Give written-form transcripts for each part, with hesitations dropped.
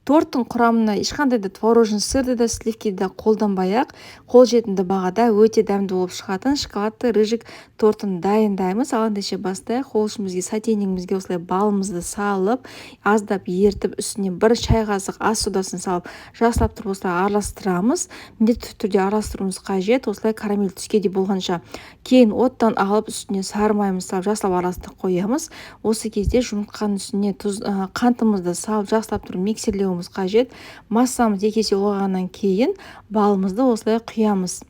торттың құрамына ешқандай да творожный сырды да сливки да қолданбай-ақ қолжетімді бағада өте дәмді болып шығатын шоколадты рыжик тортын дайындаймыз. Ал ендеше бастайық. Ол үшін бізге сотейнингімізге осылай балымызды салып, аздап ертіп, үстіне 1 шай қасық ас содасын салып, жақсылап тұрып осылай араластырамыз. Міндетті түрде араластыруымыз қажет. Осылай карамель түске де болғанша. Кейін оттан алып, үстіне сары майымызды салып, жақсылап араластырып қоямыз. Осы кезде жұмыртқаның үстіне қантымызды салып, жақсылап тұрып миксерлеуіміз қажет. Массамыз 2 есе ұлғайғаннан кейін балымызды осылай құямыз.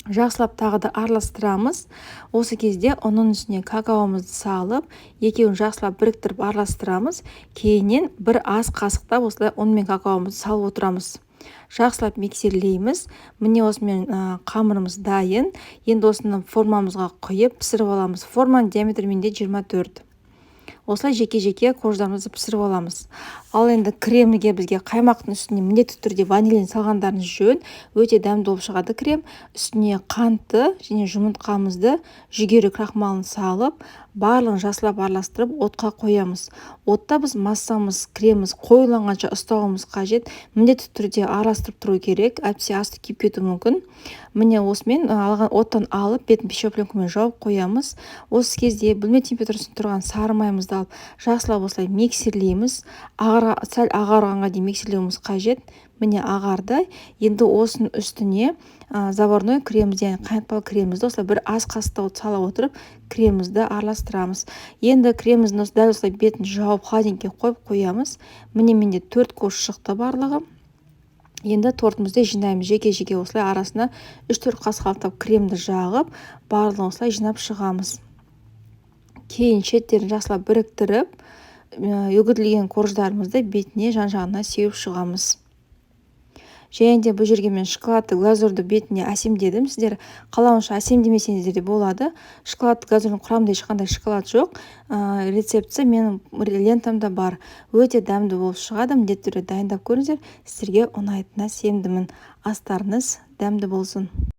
Жақсылап тағы да араластырамыз. Осы кезде оның үстіне какаомызды салып, екеуін жақсылап біріктіріп араластырамыз. Кейіннен 1 ас қасықтап осылай ұн мен какаомызды салып отырамыз. Жақсылап миксерлейміз. Міне осымен қамырымыз дайын. Енді осыны формамызға құйып пісіріп аламыз. Форманың диаметрі менде 24. Осылай жеке-жеке қорждарымызды пісіріп аламыз. Ал енді кремге бізге қаймақтың үстіне міндетті түрде ванилин салғандарыңыз жөн. Өте дәмді болып шығады крем. Үстіне қантты және жұмыртқамызды, жүгері крахмалын салып, барлығын жақсылап араластырып отқа қоямыз. Отта біз массамыз, креміміз қоюланғанша ұстауымыз қажет. Міндетті түрде араластырып тұру керек. Әйтпесе асты күйіп кетуі мүмкін. Міне осымен оттан алып, бетін пищепленкамен жауып қоямыз. Осы кезде бөлме температурасында тұрған сары майымызды алып, жақсылап осылай миксерлейміз. Сәл ағарғанға дейін миксерлеуіміз қажет. Міне ағарды. Енді осының үстіне заварной кремімізді, яғни қайнатпалы кремімізді осылай 1 ас қасықтау сала отырып, кремімізді араластырамыз. Енді креміміздің дәл осылай бетін жауып холодильникке қойып қоямыз. Міне менде 4 кош шықты барлығы. Енді тортымызды жинаймыз. Жеке-жеке осылай арасына 3-4 қасық алып кремді жағып, барлығын осылай жинап шығамыз. Кейін шеттерін жақсылап біріктіріп, үгітілген корждарымызды бетіне жан-жағына сеуіп шығамыз. Және де бұл жерге мен шоколадты глазурды бетіне әсемдедім. Сіздер қалауынша әсемдемесеңіздер де болады. Шоколадты глазурдың құрамында ешқандай шоколад жоқ. Рецепті менің лентамда бар. Өте дәмді болып шығады. Міндетті түрде дайындап көріңіздер. Сіздерге ұнайтынына сенімдімін. Астарыңыз дәмді болсын.